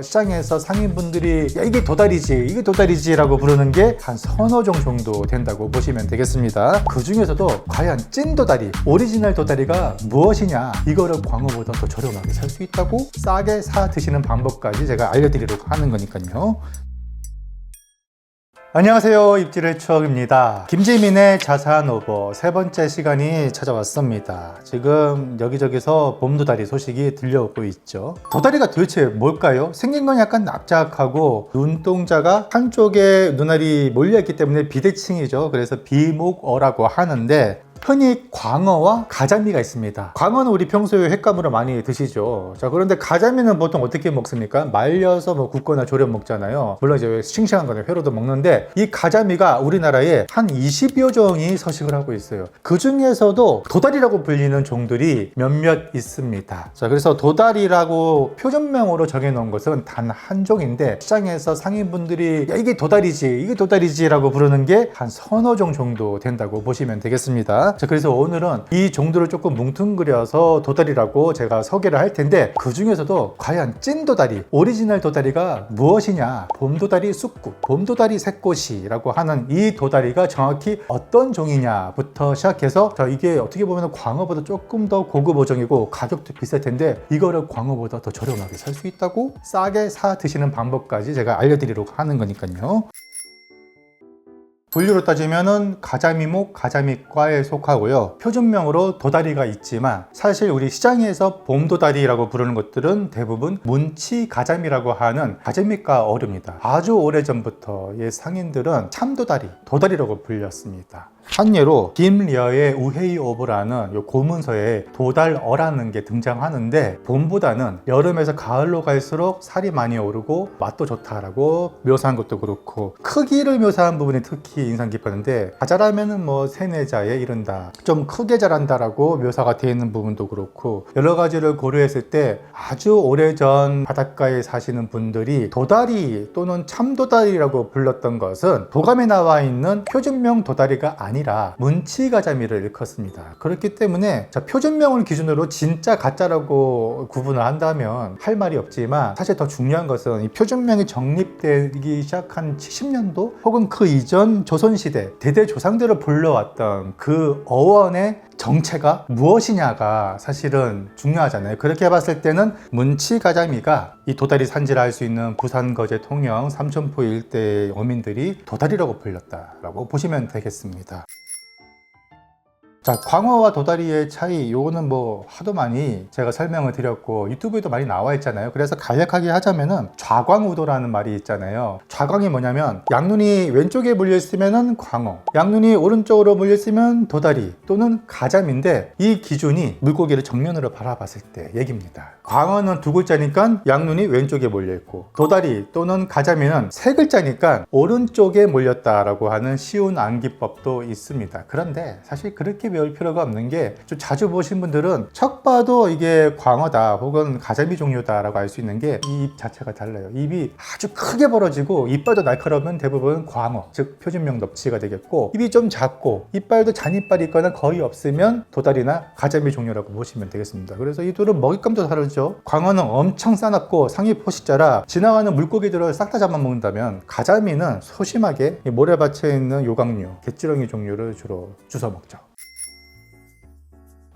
시장에서 상인분들이 야, 이게 도다리지 라고 부르는 게 한 서너 종 정도 된다고 보시면 되겠습니다. 그 중에서도 과연 찐 도다리, 오리지널 도다리가 무엇이냐, 이거를 광어보다 더 저렴하게 살 수 있다고 싸게 사 드시는 방법까지 제가 알려드리려고 하는 거니까요. 안녕하세요, 입질의 추억입니다. 김지민의 자산 오버 세 번째 시간이 찾아왔습니다. 지금 여기저기서 봄도다리 소식이 들려오고 있죠. 도다리가 도대체 뭘까요? 생긴 건 약간 납작하고 눈동자가 한쪽에 눈알이 몰려있기 때문에 비대칭이죠. 그래서 비목어라고 하는데, 흔히 광어와 가자미가 있습니다. 광어는 우리 평소에 횟감으로 많이 드시죠. 자, 그런데 가자미는 보통 어떻게 먹습니까? 말려서 굽거나 졸여 먹잖아요. 물론 이제 싱싱한 거는 회로도 먹는데, 이 가자미가 우리나라에 한 20여 종이 서식을 하고 있어요. 그 중에서도 도다리라고 불리는 종들이 몇몇 있습니다. 자, 그래서 도다리라고 표준명으로 정해놓은 것은 단 한 종인데, 시장에서 상인분들이 야, 이게 도다리지 라고 부르는 게 한 서너 종 정도 된다고 보시면 되겠습니다. 자, 그래서 오늘은 이 종들을 조금 뭉뚱그려서 도다리라고 제가 소개를 할 텐데, 그 중에서도 과연 찐 도다리, 오리지널 도다리가 무엇이냐, 봄도다리 쑥국, 봄도다리 새꽃이라고 하는 이 도다리가 정확히 어떤 종이냐부터 시작해서, 자, 이게 어떻게 보면 광어보다 조금 더 고급 어종이고 가격도 비쌀 텐데 이거를 광어보다 더 저렴하게 살 수 있다고 싸게 사 드시는 방법까지 제가 알려드리려고 하는 거니까요. 분류로 따지면은 가자미목, 가자미과에 속하고요. 표준명으로 도다리가 있지만 사실 우리 시장에서 봄도다리라고 부르는 것들은 대부분 문치가자미라고 하는 가자미과 어류입니다. 아주 오래전부터 이 상인들은 참도다리, 도다리라고 불렸습니다. 한 예로 김려의 우헤이 오브라는 요 고문서에 도달어라는 게 등장하는데, 봄보다는 여름에서 가을로 갈수록 살이 많이 오르고 맛도 좋다라고 묘사한 것도 그렇고, 크기를 묘사한 부분이 특히 인상 깊었는데, 자라면은 뭐 세네자에 이른다, 좀 크게 자란다라고 묘사가 되어 있는 부분도 그렇고, 여러 가지를 고려했을 때 아주 오래전 바닷가에 사시는 분들이 도다리 또는 참도다리라고 불렀던 것은 도감에 나와 있는 표준명 도다리가 아니라 문치가자미를 일컫습니다. 그렇기 때문에 표준명을 기준으로 진짜 가짜라고 구분을 한다면 할 말이 없지만, 사실 더 중요한 것은 이 표준명이 정립되기 시작한 70년도 혹은 그 이전 조선시대 대대조상들을 불러왔던 그 어원의 정체가 무엇이냐가 사실은 중요하잖아요. 그렇게 봤을 때는 문치가자미가 이 도다리 산지를 할 수 있는 부산, 거제, 통영, 삼천포 일대의 어민들이 도다리라고 불렸다라고 보시면 되겠습니다. 자, 광어와 도다리의 차이, 요거는 뭐 하도 많이 제가 설명을 드렸고 유튜브에도 많이 나와 있잖아요. 그래서 간략하게 하자면은 좌광우도라는 말이 있잖아요. 좌광이 뭐냐면, 양눈이 왼쪽에 몰려 있으면은 광어, 양눈이 오른쪽으로 몰려 있으면 도다리 또는 가자미인데, 이 기준이 물고기를 정면으로 바라봤을 때 얘기입니다. 광어는 두 글자니까 양눈이 왼쪽에 몰려 있고, 도다리 또는 가자미는 세 글자니까 오른쪽에 몰렸다라고 하는 쉬운 암기법도 있습니다. 그런데 사실 그렇게 배울 필요가 없는 게, 좀 자주 보신 분들은 척 봐도 이게 광어다 혹은 가자미 종류다 라고 알 수 있는 게, 이 입 자체가 달라요. 입이 아주 크게 벌어지고 이빨도 날카로우면 대부분 광어, 즉 표준명 넙치가 되겠고, 입이 좀 작고 이빨도 잔이빨이 있거나 거의 없으면 도다리나 가자미 종류라고 보시면 되겠습니다. 그래서 이 둘은 먹잇감도 다르죠. 광어는 엄청 싸납고 상위 포식자라 지나가는 물고기들을 싹 다 잡아먹는다면, 가자미는 소심하게 모래밭에 있는 요강류, 갯지렁이 종류를 주로 주워 먹죠.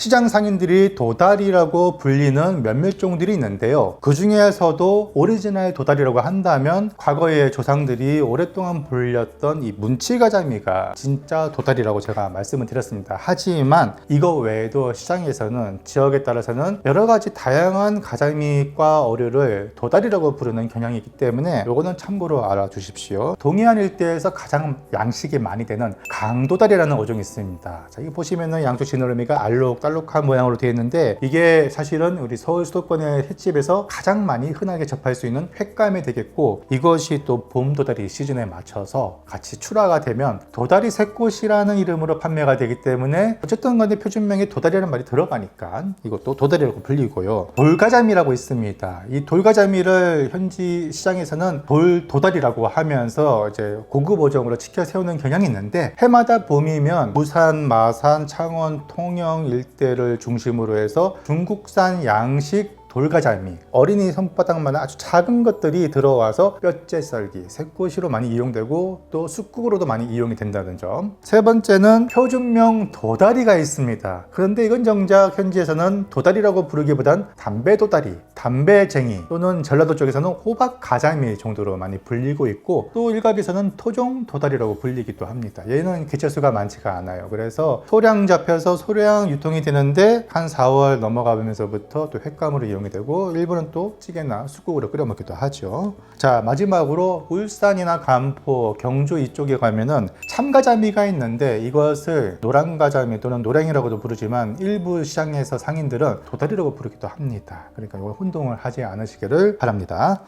시장 상인들이 도다리라고 불리는 몇몇 종들이 있는데요. 그 중에서도 오리지널 도다리라고 한다면 과거의 조상들이 오랫동안 불렸던 이 문치가자미가 진짜 도다리라고 제가 말씀을 드렸습니다. 하지만 이거 외에도 시장에서는 지역에 따라서는 여러 가지 다양한 가자미과 어류를 도다리라고 부르는 경향이 있기 때문에 이거는 참고로 알아주십시오. 동해안 일대에서 가장 양식이 많이 되는 강도다리라는 어종이 있습니다. 자, 이거 보시면은 양쪽 지느러미가 알록달록한 모양으로 되어 있는데, 이게 사실은 우리 서울 수도권의 횟집에서 가장 많이 흔하게 접할 수 있는 횟감이 되겠고, 이것이 또 봄도다리 시즌에 맞춰서 같이 출하가 되면 도다리 새꽃이라는 이름으로 판매가 되기 때문에, 어쨌든 간에 표준명에 도다리라는 말이 들어가니까 이것도 도다리라고 불리고요. 돌가자미라고 있습니다. 이 돌가자미를 현지 시장에서는 돌도다리라고 하면서 이제 고급 어종으로 치켜 세우는 경향이 있는데, 해마다 봄이면 부산, 마산, 창원, 통영 일대를 중심으로 해서 중국산 양식 돌가자미, 어린이 손바닥만 아주 작은 것들이 들어와서 뼈째 썰기, 새꼬시로 많이 이용되고 또 쑥국으로도 많이 이용이 된다는 점. 세 번째는 표준명 도다리가 있습니다. 그런데 이건 정작 현지에서는 도다리라고 부르기보단 담배도다리, 담배쟁이 또는 전라도 쪽에서는 호박가자미 정도로 많이 불리고 있고, 또 일각에서는 토종도다리라고 불리기도 합니다. 얘는 개체수가 많지가 않아요. 그래서 소량 잡혀서 소량 유통이 되는데 한 4월 넘어가면서부터 또 횟감으로 이용이 되고, 일부는 또 찌개나 쑥국으로 끓여 먹기도 하죠. 자, 마지막으로 울산이나 간포, 경주 이쪽에 가면은 참가자미가 있는데, 이것을 노랑가자미 또는 노랭이라고도 부르지만 일부 시장에서 상인들은 도다리라고 부르기도 합니다. 그러니까 이걸 혼동을 하지 않으시기를 바랍니다.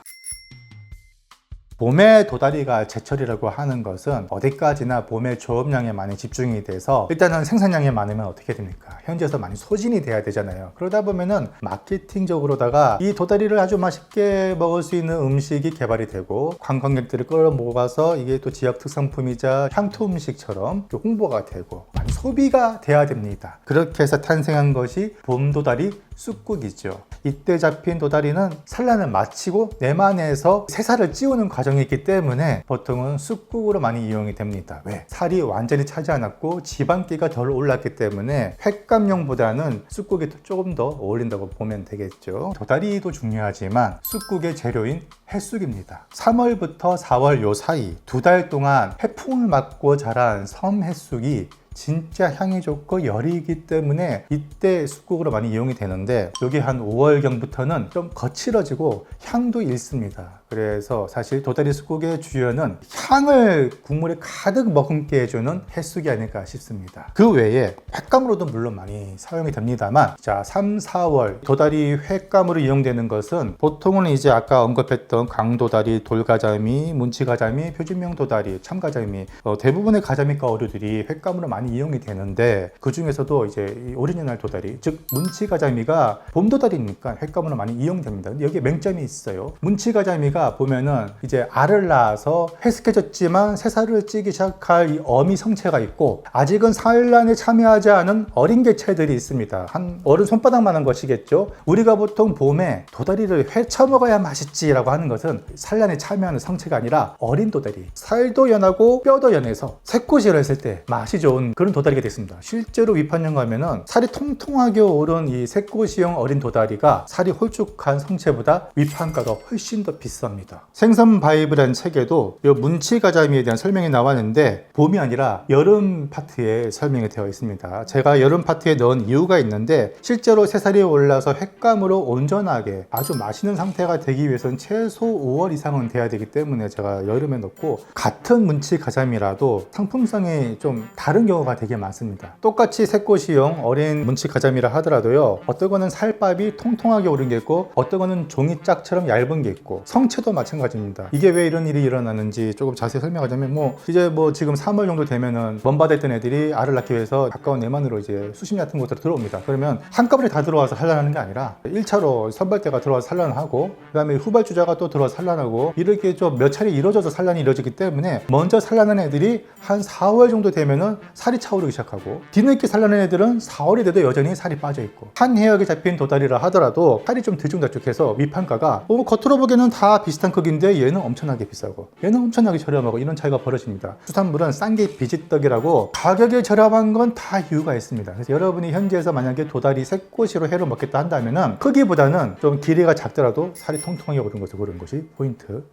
봄에 도다리가 제철이라고 하는 것은 어디까지나 봄에 조업량에 많이 집중이 돼서, 일단은 생산량이 많으면 어떻게 됩니까? 현지에서 많이 소진이 돼야 되잖아요. 그러다 보면은 마케팅적으로다가 이 도다리를 아주 맛있게 먹을 수 있는 음식이 개발이 되고, 관광객들을 끌어모아서 이게 또 지역 특산품이자 향토 음식처럼 또 홍보가 되고 많이 소비가 돼야 됩니다. 그렇게 해서 탄생한 것이 봄도다리 쑥국이죠. 이때 잡힌 도다리는 산란을 마치고 내만에서 새살을 찌우는 과정이 있기 때문에 보통은 쑥국으로 많이 이용이 됩니다. 왜? 살이 완전히 차지 않았고 지방기가 덜 올랐기 때문에 횟감용보다는 쑥국이 조금 더 어울린다고 보면 되겠죠. 도다리도 중요하지만 쑥국의 재료인 햇쑥입니다. 3월부터 4월 요 사이 2달 동안 해풍을 맞고 자란 섬 햇쑥이 진짜 향이 좋고 열이 있기 때문에 이때 쑥국으로 많이 이용이 되는데, 여기 한 5월경부터는 좀 거칠어지고 향도 잃습니다. 그래서 사실 도다리 쑥국의 주연은 향을 국물에 가득 머금게 해주는 햇쑥이 아닐까 싶습니다. 그 외에 횟감으로도 물론 많이 사용이 됩니다만, 자, 3, 4월 도다리 횟감으로 이용되는 것은 보통은 이제 아까 언급했던 강도다리, 돌가자미, 문치가자미, 표준명 도다리, 참가자미, 대부분의 가자미과 어류들이 횟감으로 많이 이용이 되는데, 그 중에서도 이제 이 오리지널 도다리, 즉 문치가자미가 봄도다리니까 횟감으로 많이 이용됩니다. 근데 여기에 맹점이 있어요. 문치가자미가 보면은 이제 알을 낳아서 회색해졌지만 새살을 찌기 시작할 이 어미 성체가 있고, 아직은 산란에 참여하지 않은 어린 개체들이 있습니다. 한 어른 손바닥만한 것이겠죠. 우리가 보통 봄에 도다리를 회쳐 먹어야 맛있지라고 하는 것은 산란에 참여하는 성체가 아니라 어린 도다리, 살도 연하고 뼈도 연해서 새꼬시를 했을 때 맛이 좋은 그런 도다리가 됐습니다. 실제로 위판령 가면은 살이 통통하게 오른 이 새꼬시형 어린 도다리가 살이 홀쭉한 성체보다 위판가가 훨씬 더 비쌉니다. 생선 바이브라는 책에도 이 문치가자미에 대한 설명이 나왔는데, 봄이 아니라 여름 파트에 설명이 되어 있습니다. 제가 여름 파트에 넣은 이유가 있는데, 실제로 새살이 올라서 횟감으로 온전하게 아주 맛있는 상태가 되기 위해서는 최소 5월 이상은 돼야 되기 때문에 제가 여름에 넣고, 같은 문치가자미라도 상품성이 좀 다른 경우가 되게 많습니다. 똑같이 새꼬시용 어린 문치가자미라 하더라도요, 어떤 거는 살밥이 통통하게 오른 게 있고, 어떤 거는 종이짝처럼 얇은 게 있고, 성체도 마찬가지입니다. 이게 왜 이런 일이 일어나는지 조금 자세히 설명하자면, 이제 지금 3월 정도 되면은 먼바다에 있던 애들이 알을 낳기 위해서 가까운 내만으로 이제 수심 얕은 곳으로 들어옵니다. 그러면 한꺼번에 다 들어와서 산란하는 게 아니라 1차로 선발대가 들어와서 산란을 하고, 그 다음에 후발주자가 또 들어와서 산란하고, 이렇게 좀 몇 차례 이루어져서 산란이 이루어지기 때문에 먼저 산란한 애들이 한 4월 정도 되면은 살이 차오르기 시작하고, 뒤늦게 산란한 애들은 4월이 돼도 여전히 살이 빠져 있고, 한 해역에 잡힌 도다리라 하더라도 살이 좀 들쭉날쭉해서 위판가가 겉으로 보기에는 다 비슷한 크기인데 얘는 엄청나게 비싸고 얘는 엄청나게 저렴하고, 이런 차이가 벌어집니다. 수산물은 싼 게 비지떡이라고 가격이 저렴한 건 다 이유가 있습니다. 그래서 여러분이 현지에서 만약에 도다리 새꼬시로 회로 먹겠다 한다면은 크기보다는 좀 길이가 작더라도 살이 통통하게 오른 것을 고르는 것이 포인트.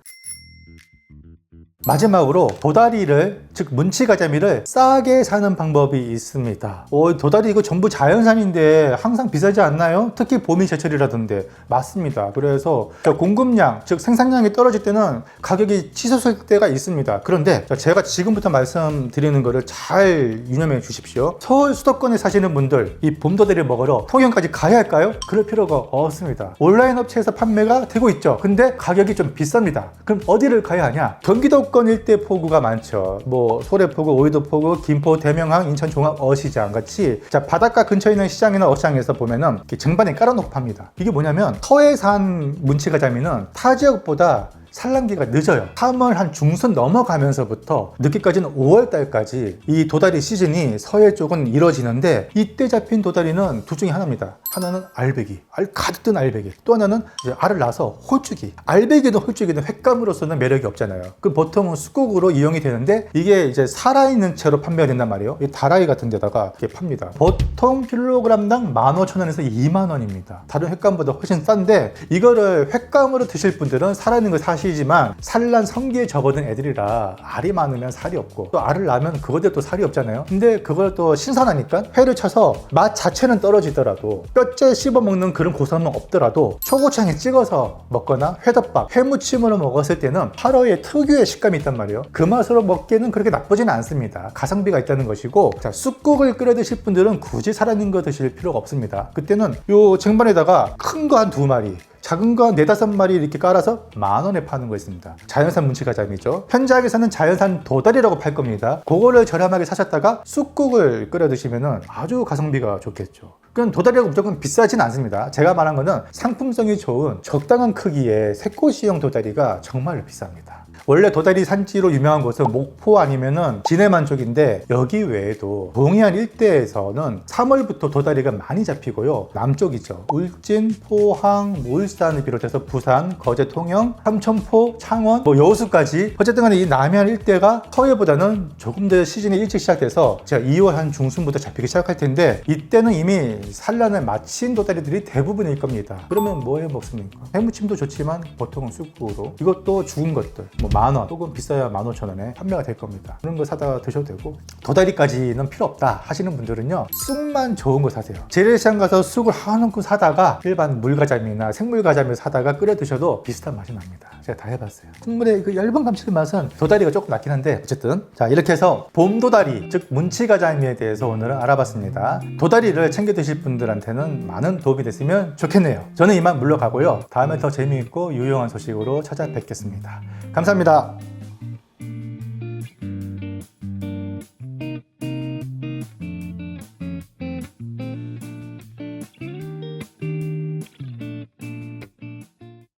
마지막으로 도다리를, 즉 문치가자미를 싸게 사는 방법이 있습니다. 도다리 이거 전부 자연산인데 항상 비싸지 않나요? 특히 봄이 제철이라던데. 맞습니다. 그래서 공급량, 즉 생산량이 떨어질 때는 가격이 치솟을 때가 있습니다. 그런데 제가 지금부터 말씀드리는 거를 잘 유념해 주십시오. 서울 수도권에 사시는 분들, 이 봄도다리를 먹으러 통영까지 가야 할까요? 그럴 필요가 없습니다. 온라인 업체에서 판매가 되고 있죠. 근데 가격이 좀 비쌉니다. 그럼 어디를 가야 하냐? 경기도권 일대 포구가 많죠. 소래포구, 오이도포구, 김포, 대명항, 인천 종합 어시장 같이, 자, 바닷가 근처에 있는 시장이나 어시장에서 보면은 이렇게 쟁반에 깔아놓고 팝니다. 이게 뭐냐면, 서해산 문치가자미는 타 지역보다 산란기가 늦어요. 3월 한 중순 넘어가면서부터 늦게까지는 5월 달까지 이 도다리 시즌이 서해 쪽은 이뤄지는데, 이때 잡힌 도다리는 둘 중에 하나입니다. 하나는 알배기, 알 가득 든 알배기, 또 하나는 이제 알을 낳아서 홀쭉이. 알배기든 홀쭉이든 횟감으로서는 매력이 없잖아요. 그 보통은 쑥국으로 이용이 되는데, 이게 이제 살아있는 채로 판매가 된단 말이에요. 이 다라이 같은 데다가 이렇게 팝니다. 보통 킬로그램당 15,000원에서 2만원입니다. 다른 횟감보다 훨씬 싼데, 이거를 횟감으로 드실 분들은 살아있는 걸 사시지만 산란 성기에 접어든 애들이라 알이 많으면 살이 없고, 또 알을 낳으면 그거대로 또 살이 없잖아요. 근데 그걸 또 신선하니까 회를 쳐서 맛 자체는 떨어지더라도, 뼈째 씹어 먹는 그런 고소함은 없더라도 초고추장에 찍어서 먹거나 회덮밥, 회무침으로 먹었을 때는 화로의 특유의 식감이 있단 말이에요. 그 맛으로 먹기에는 그렇게 나쁘지는 않습니다. 가성비가 있다는 것이고, 자, 쑥국을 끓여 드실 분들은 굳이 살아있는 거 드실 필요가 없습니다. 그때는 요 쟁반에다가 큰 거 한 2마리, 작은 거 4-5마리 이렇게 깔아서 10,000원에 파는 거 있습니다. 자연산 문치가자미죠. 현지학에서는 자연산 도다리라고 팔 겁니다. 그거를 저렴하게 사셨다가 쑥국을 끓여 드시면 아주 가성비가 좋겠죠. 그건 도다리가 무조건 비싸진 않습니다. 제가 말한 거는 상품성이 좋은 적당한 크기의 새꼬시형 도다리가 정말 비쌉니다. 원래 도다리 산지로 유명한 곳은 목포 아니면은 진해만 쪽인데, 여기 외에도 동해안 일대에서는 3월부터 도다리가 많이 잡히고요. 남쪽이죠. 울진, 포항, 울산을 비롯해서 부산, 거제, 통영, 삼천포, 창원, 여수까지, 어쨌든 간에 이 남해안 일대가 서해보다는 조금 더 시즌이 일찍 시작돼서 제가 2월 한 중순부터 잡히기 시작할 텐데, 이때는 이미 산란을 마친 도다리들이 대부분일 겁니다. 그러면 뭐 해 먹습니까? 해무침도 좋지만 보통은 쑥국으로, 이것도 죽은 것들 10,000원, 조금 비싸야 15,000원에 판매가 될 겁니다. 그런 거 사다가 드셔도 되고, 도다리까지는 필요 없다 하시는 분들은요, 쑥만 좋은 거 사세요. 재래시장 가서 쑥을 한 움큼 사다가 일반 물가자미나 생물가자미를 사다가 끓여 드셔도 비슷한 맛이 납니다. 제가 다 해봤어요. 국물의 그 얇은 감칠의 맛은 도다리가 조금 낫긴 한데, 어쨌든 자, 이렇게 해서 봄도다리, 즉 문치가자미에 대해서 오늘은 알아봤습니다. 도다리를 챙겨 드실 분들한테는 많은 도움이 됐으면 좋겠네요. 저는 이만 물러가고요. 다음에 더 재미있고 유용한 소식으로 찾아뵙겠습니다. 감사합니다.